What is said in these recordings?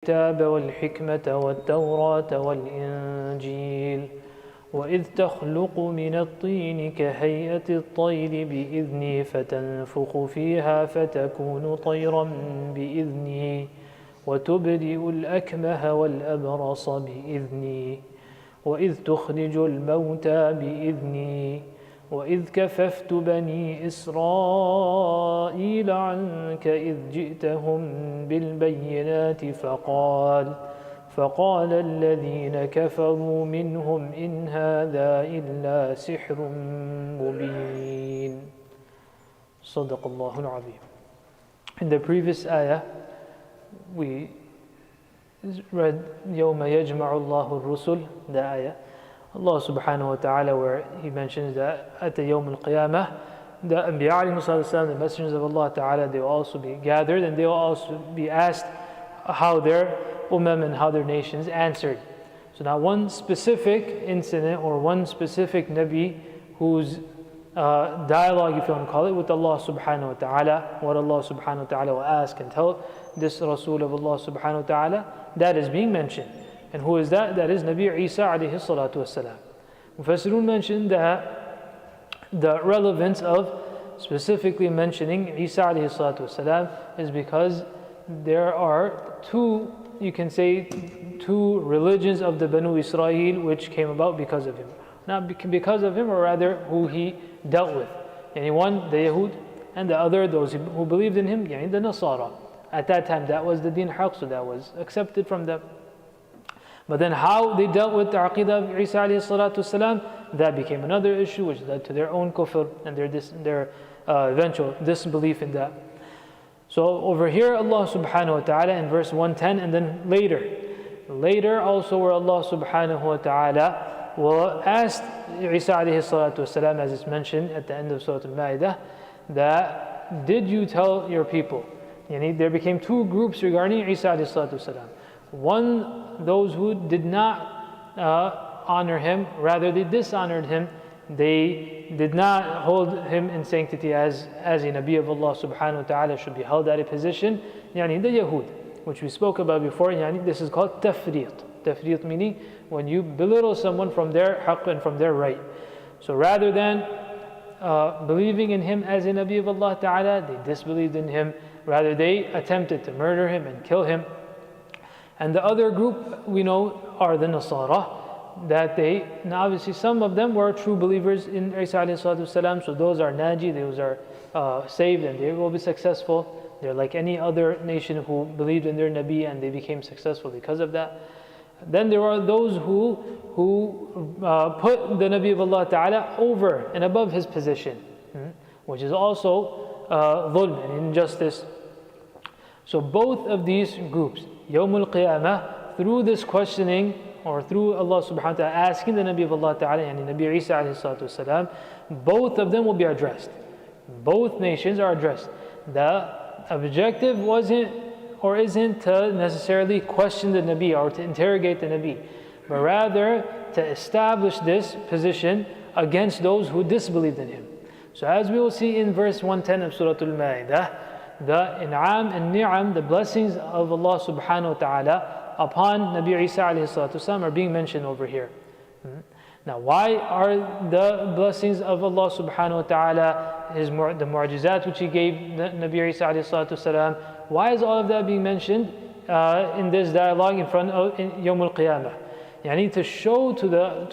الكتاب والحكمة والتوراة والإنجيل وإذ تخلق من الطين كهيئة الطير بإذني فتنفخ فيها فتكون طيرا بإذني وتبرئ الأكمه والأبرص بإذني وإذ تخرج الموتى بإذني وإذ كففت بني إسرائيل عنك إذ جئتهم بالبينات فقال الذين كفروا منهم إن هذا إلا سحر مبين. صدق الله العظيم. In the previous ayah, we read يوم يجمع الله الرسل, the ayah. Allah subhanahu wa ta'ala, where He mentions that at the Yawm al-Qiyamah, the Anbiya alayhi salatu, the messengers of Allah ta'ala, they will also be gathered and they will also be asked how their and how their nations answered. So now one specific incident or one specific Nabi whose dialogue, if you want to call it, with Allah subhanahu wa ta'ala, what Allah subhanahu wa ta'ala will ask and tell this Rasul of Allah subhanahu wa ta'ala, that is being mentioned. And who is that? That is Nabi Isa alayhi salatu wasalam. Mufassirun mentioned that the relevance of specifically mentioning Isa alayhi salatu wasalam is because there are two, you can say, two religions of the Banu Israel which came about because of him. Not because of him, or rather who he dealt with. Yani one, the Yahud, and the other, those who believed in him, yani the Nasara. At that time, that was the deen haqq, so that was accepted from them. But then how they dealt with the aqidah of Isa alayhi salatu wasalam, that became another issue which led to their own kufr and their eventual disbelief in that. So over here Allah subhanahu wa ta'ala in verse 110, and then later also where Allah subhanahu wa ta'ala will ask Isa alayhi salatu wasalam, as it's mentioned at the end of Surah Al-Ma'idah, that did you tell your people? Yani there became two groups regarding Isa alayhi salatu wasalam. One, those who did not honor him, rather they dishonored him. They did not hold him in sanctity as a Nabi of Allah subhanahu wa ta'ala should be held at a position. Yani the Yahud, which we spoke about before, yani this is called tafriq. Tafriq meaning when you belittle someone from their haqq and from their right. So rather than believing in him as a Nabi of Allah ta'ala, they disbelieved in him. Rather they attempted to murder him and kill him. And the other group we know are the Nasara, that now obviously some of them were true believers in Isa alayhi salatu wasalam, so those are naji, those are saved and they will be successful. They're like any other nation who believed in their Nabi and they became successful because of that. Then there are those who put the Nabi of Allah Ta'ala over and above his position, which is also dhulm and injustice. So both of these groups, Yawm al-Qiyamah, through this questioning or through Allah subhanahu wa ta'ala asking the Nabi of Allah ta'ala, yani Nabi Isa alayhi salatu wasalam, both of them will be addressed. Both nations are addressed. The objective wasn't or isn't to necessarily question the Nabi or to interrogate the Nabi, but rather to establish this position against those who disbelieved in him. So as we will see in verse 110 of Surah Al-Ma'idah, the in'am and ni'am, the blessings of Allah subhanahu wa ta'ala upon Nabi Isa alayhi salatu wasalam are being mentioned over here. Now why are the blessings of Allah subhanahu wa ta'ala, the mu'jizat which He gave Nabi Isa alayhi salatu wasalam, why is all of that being mentioned in this dialogue in front of Yawm al-Qiyamah? Yani to show to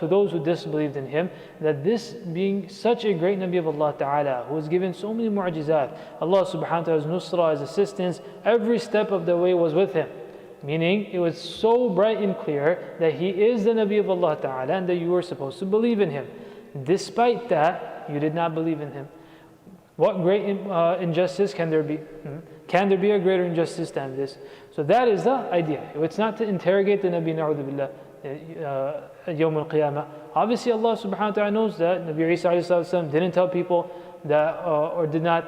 those who disbelieved in him that this being such a great Nabi of Allah Ta'ala who was given so many mu'jizat, Allah subhanahu wa ta'ala's nusra, his assistance, every step of the way was with him. Meaning it was so bright and clear that he is the Nabi of Allah Ta'ala and that you were supposed to believe in him. Despite that, you did not believe in him. What great injustice can there be? Can there be a greater injustice than this? So that is the idea. It's not to interrogate the Nabi, na'udhu billah, Yawm al-Qiyamah. Obviously Allah subhanahu wa ta'ala knows that Nabi Isa alayhi didn't tell people that or did not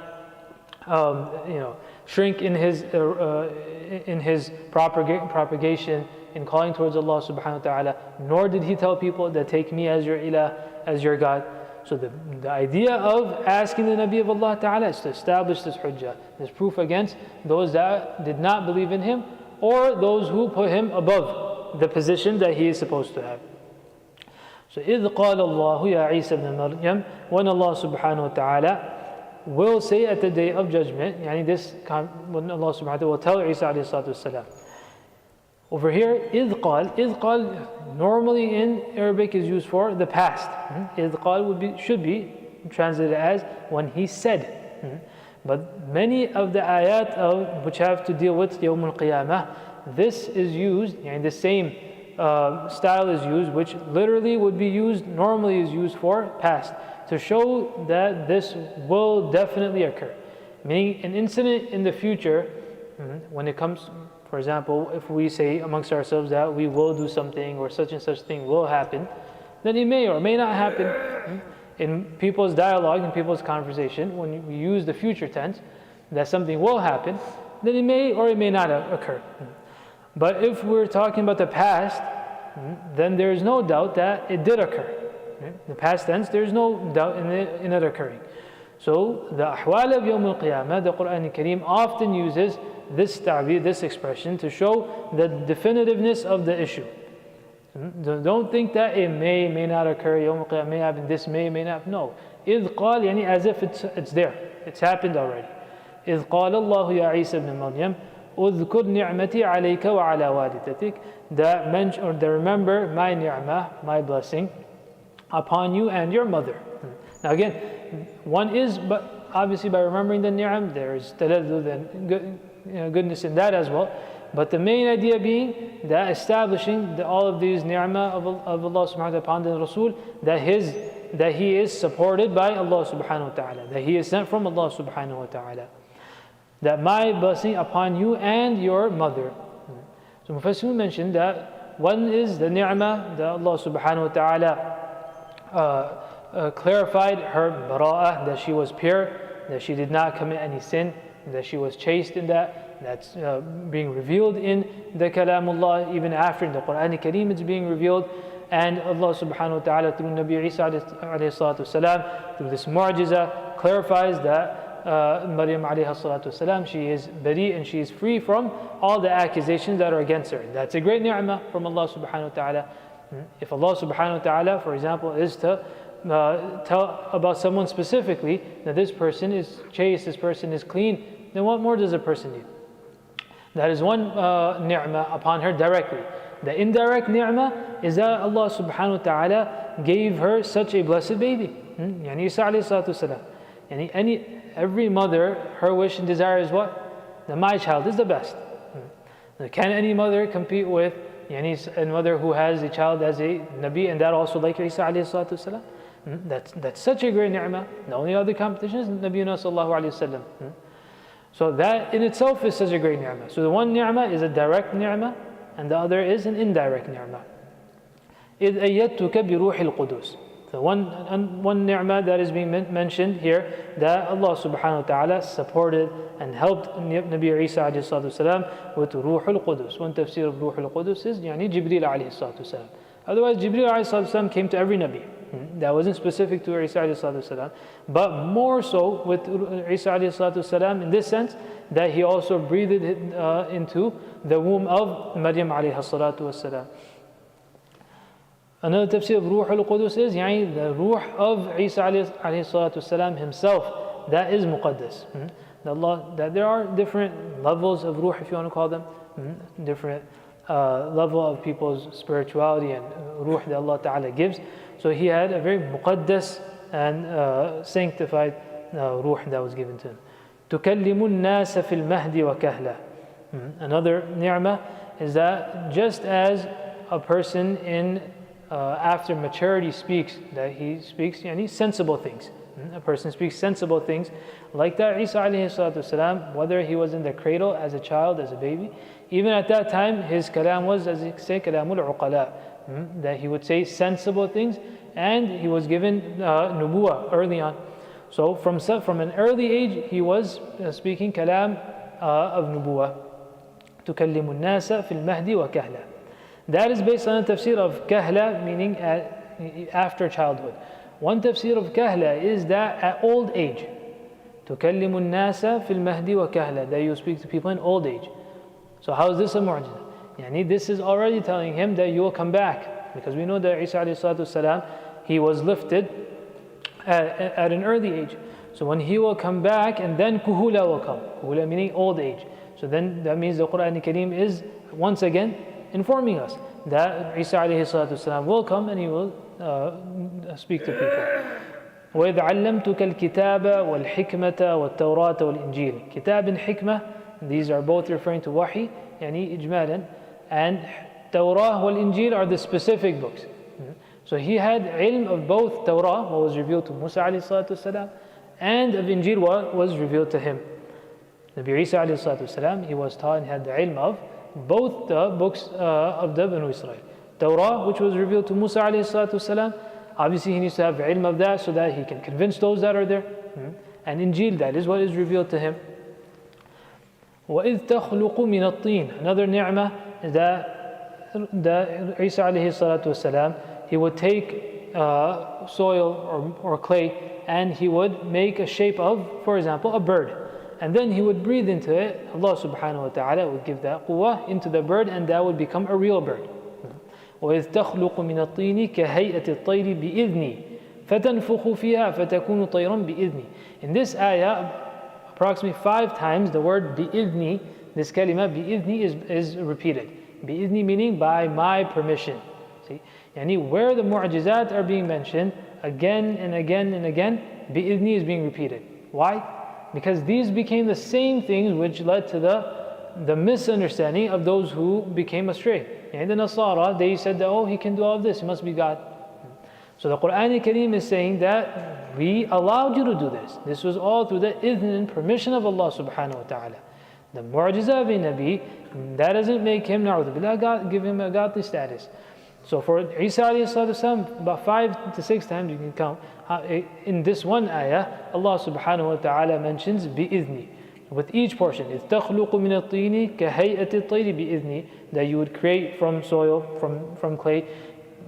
shrink in his propagation in calling towards Allah subhanahu wa ta'ala, nor did he tell people that take me as your ilah, as your God. So the idea of asking the Nabi of Allah Ta'ala is to establish this hujjah, this proof against those that did not believe in him, or those who put him above the position that he is supposed to have. So إِذْ قَالَ اللَّهُ يَا عِيسَى ibn Maryam, when Allah subhanahu wa ta'ala will say at the day of judgment, when Allah subhanahu wa ta'ala will tell Isa alayhi salatu wasalam. Over here, إِذْ قَال normally in Arabic is used for the past. إِذْ قَال should be translated as when he said. But many of the ayat which have to deal with Yawm al-Qiyamah, this is used, the same style is used, which literally would be used, normally is used for past, to show that this will definitely occur. Meaning an incident in the future, when it comes, for example, if we say amongst ourselves that we will do something or such and such thing will happen, then it may or may not happen. In people's dialogue, in people's conversation, when we use the future tense, that something will happen, then it may or it may not occur. But if we're talking about the past, then there is no doubt that it did occur. The past tense, there is no doubt in it occurring. So the ahwal of Yawm al-Qiyamah, the Quran al-Kareem often uses this ta'bir, this expression, to show the definitiveness of the issue. Don't think that it may not occur, Yawm al-Qiyamah may happen, this may not. No. إِذْ قَال, as if it's there. It's happened already. إِذْ قَالَ اللَّهُ يَا عِيسَى ibn Maryam اذْكُرْ نِعْمَتِي عَلَيْكَ وَعَلَى وَالِدَتِكَ, that remember my ni'mah, my blessing, upon you and your mother. Now again, one is, but obviously by remembering the ni'am, there is taladdud and goodness in that as well. But the main idea being that establishing all of these ni'mah of Allah subhanahu wa ta'ala upon the Rasul, that he is supported by Allah subhanahu wa ta'ala, that he is sent from Allah subhanahu wa ta'ala. That my blessing upon you and your mother. So Mufassirun mentioned that one is the ni'mah that Allah subhanahu wa ta'ala clarified her bara'ah, that she was pure, that she did not commit any sin, that she was chaste in that's being revealed in the Kalamullah, even after in the Quran al-Kareem it's being revealed. And Allah subhanahu wa ta'ala through Nabi Isa alayhi salatu wasalam, through this mu'jiza, clarifies that Maryam alayhi salatu wasalam, she is bari and she is free from all the accusations that are against her. That's a great ni'mah from Allah subhanahu wa ta'ala. If Allah subhanahu wa ta'ala, for example, is to tell about someone specifically that this person is chaste, this person is clean, then what more does a person need? That is one ni'mah upon her directly. The indirect ni'mah is that Allah subhanahu wa ta'ala gave her such a blessed baby. Isa alayhi salatu wasalam. Every mother, her wish and desire is what? That my child is the best. Can any mother compete with a mother who has a child as a Nabi, and that also like Isa alayhi salatu wasalam? That's such a great ni'mah. The only other competition is Nabiyuna sallallahu alayhi wasallam. So that in itself is such a great ni'mah. So the one ni'mah is a direct ni'mah, and the other is an indirect ni'mah. إِذْ أَيَّدْتُكَ بِرُوحِ الْقُدُسِ. The one ni'mah that is being mentioned here, that Allah subhanahu wa ta'ala supported and helped Nabi Isa alayhi salatu wasalam with Ruh al-Qudus. One tafsir of Ruh al-Qudus is Jibreel alayhi salatu wasalam. Otherwise, Jibreel alayhi salatu wasalam came to every Nabi. That wasn't specific to Isa alayhi salatu wasalam, but more so with Isa alayhi salatu wasalam in this sense, that he also breathed into the womb of Maryam alayhi salatu wasalam. Another tafsir of Ruh al-Qudus is the Ruh of Isa alayhi salatu wasalam himself, that is muqaddas. That there are different levels of Ruh, if you want to call them, different level of people's spirituality and Ruh that Allah Ta'ala gives. So he had a very muqaddas and sanctified Ruh that was given to him. تُكَلِّمُ النَّاسَ فِي الْمَهْدِ وَكَهْلًا. Another ni'mah is that just as a person in after maturity speaks, that he speaks sensible things. A person speaks sensible things, like that Isa alayhi salatu wasalam, whether he was in the cradle as a child, as a baby, even at that time his kalam was, as he say, kalamul uqala, that he would say sensible things, and he was given nubuwah early on. So from an early age he was speaking kalam of nubuwah. تُكَلِّمُ النَّاسَ فِي الْمَهْدِ وَكَهْلًا. That is based on a tafsir of kahla, meaning after childhood. One tafsir of kahla is that at old age. تُكَلِّمُ النَّاسَ فِي الْمَهْدِ وَكَهْلًا, that you speak to people in old age. So how is this a mu'jiza? Yani this is already telling him that you will come back, because we know that Isa alayhi salatu wasalam, he was lifted at an early age. So when he will come back, and then kuhula will come. Kuhula meaning old age. So then that means the Quran al-Kareem is once again informing us that Isa alayhi salatu wasalam will come and he will speak to people. وَإِذْ عَلَّمْتُكَ الْكِتَابَ وَالْحِكْمَةَ وَالتَّوْرَاةَ وَالْإِنْجِيلِ Kitab and hikmah, these are both referring to wahi, yani ijmalan, and Tawrah wal Injil are the specific books. So he had ilm of both Tawrah, what was revealed to Musa alayhi salatu wasalam, and of Injil, what was revealed to him. Nabi Isa alayhi salatu wasalam, he was taught and had the ilm of both the books of the Banu Israel. Tawrah, which was revealed to Musa alayhi salatu wasalam, obviously he needs to have ilm of that so that he can convince those that are there. And Injil, that is what is revealed to him. وَإِذْ تَخْلُقُ مِنَ الطِّينِ Another ni'mah is that Isa alayhi salatu wasalam, he would take soil or clay and he would make a shape of, for example, a bird. And then he would breathe into it. Allah subhanahu wa ta'ala would give that quwwah into the bird, and that would become a real bird. وَإِذْ تَخْلُقُ مِنَ الطِّينِ كَهَيْئَةِ الطَّيْرِ بِإِذْنِي فَتَنْفُخُ فِيهَا فَتَكُونُ طَيْرًا بِإِذْنِي In this ayah, approximately 5 times the word بِإِذْنِي, this kalima بِإِذْنِي is repeated. بِإِذْنِي meaning by my permission. See, yani where the mu'jizat are being mentioned, again and again and again, بِإِذْنِي is being repeated. Why? Because these became the same things which led to the misunderstanding of those who became astray. And the Nasara, they said that, oh, he can do all of this, he must be God. So the Quran al-Kareem is saying that we allowed you to do this. This was all through the idhn and permission of Allah subhanahu wa ta'ala. The mu'jiza of a Nabi, that doesn't make him, na'udhu billah, give him a godly status. So for Isa alayhi salatu wasalam, about 5 to 6 times you can count. In this one ayah, Allah subhanahu wa ta'ala mentions bi'idhni. With each portion, إِذْ تَخْلُقُ مِنَ الطِّينِ كَهَيْئَةِ الطَّيْرِ بِإِذْنِي That you would create from soil, from clay,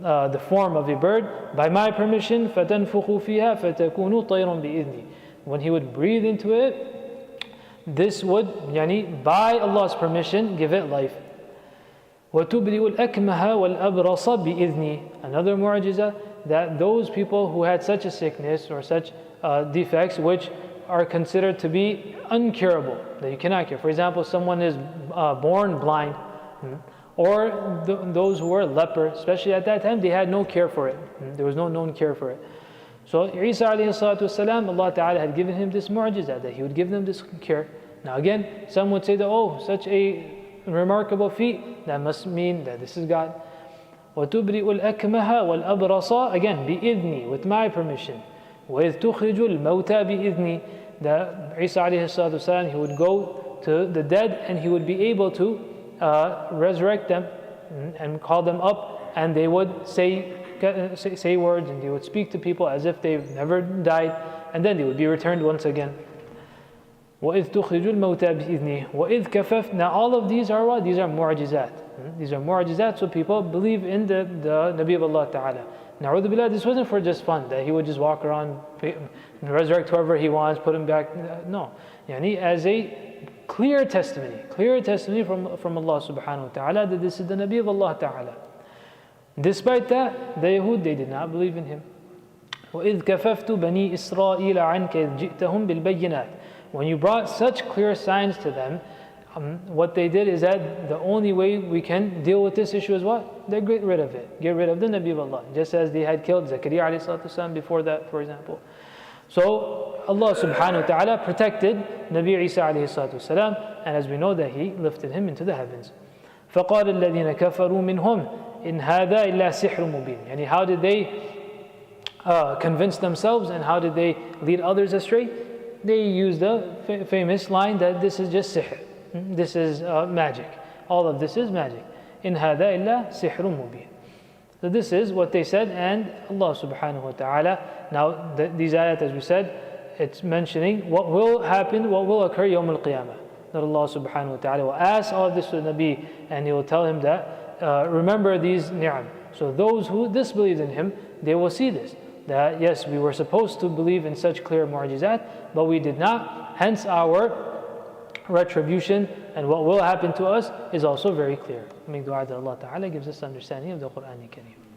the form of a bird, by my permission, فَتَنْفُخُ فِيهَا فَتَكُونُ طَيْرًا بِإِذْنِي When he would breathe into it, this would, by Allah's permission, give it life. وَتُبْرِئُ الْأَكْمَهَ وَالْأَبْرَصَ بِإِذْنِي Another mu'jiza, that those people who had such a sickness or such defects which are considered to be uncurable, that you cannot cure. For example, someone is born blind, or those who were leper, especially at that time, they had no cure for it. There was no known cure for it. So Isa alayhi salatu wasalam, Allah Ta'ala had given him this mu'jiza, that he would give them this cure. Now again, some would say that, oh, such a remarkable feat, that must mean that this is God. وَتُبْرِئُ الْأَكْمَهَ وَالْأَبْرَصَ Again, بِإِذْنِي, with my permission. وَإِذْ تُخْرِجُ الْمَوْتَى بِإِذْنِي That Isa alayhi salatu wasalam, he would go to the dead and he would be able to resurrect them and call them up, and they would say words, and they would speak to people as if they've never died, and then they would be returned once again. وَإِذْ تُخْرِجُ الْمَوْتَى بِإِذْنِي وَإِذْ كَفَفْنَا Now all of these are what? These are mu'jizat. These are mu'jizat, so people believe in the Nabi of Allah Ta'ala. Na'udhu billah, this wasn't for just fun, that he would just walk around, resurrect whoever he wants, put him back. No. As a clear testimony from Allah Subhanahu wa Ta'ala that this is the Nabi of Allah Ta'ala. Despite that, the Yahud, they did not believe in him. وَإِذْ كَفَفْتُ بَنِي إِسْرَائِيلَ عَنْكَ إِذْ جِئْتَهُمْ بِالْبَيِّنَاتِ When you brought such clear signs to them, what they did is that the only way we can deal with this issue is what? They get rid of it. Get rid of the Nabi of Allah. Just as they had killed Zakaria alayhi salatu wasalam before that, for example. So Allah subhanahu wa ta'ala protected Nabi Isa alayhi salatu wasalam, and as we know that he lifted him into the heavens. فَقَالَ الَّذِينَ كَفَرُوا مِنْهُمْ إِنْ هَذَا إِلَّا سِحْرٌ مُبِينٌ How did they convince themselves, and how did they lead others astray? They used the famous line that this is just sihr. This is magic. All of this is magic. In hada illa sihrun mubin. So this is what they said, and Allah subhanahu wa ta'ala, now these ayat, as we said, it's mentioning what will happen, what will occur yawm al-qiyamah. That Allah subhanahu wa ta'ala will ask all of this to the Nabi, and he will tell him that, remember these ni'am. So those who disbelieved in him, they will see this. That yes, we were supposed to believe in such clear mu'jizat, but we did not. Hence our retribution and what will happen to us is also very clear. Make dua that Allah Ta'ala gives us understanding of the Quran Kareem.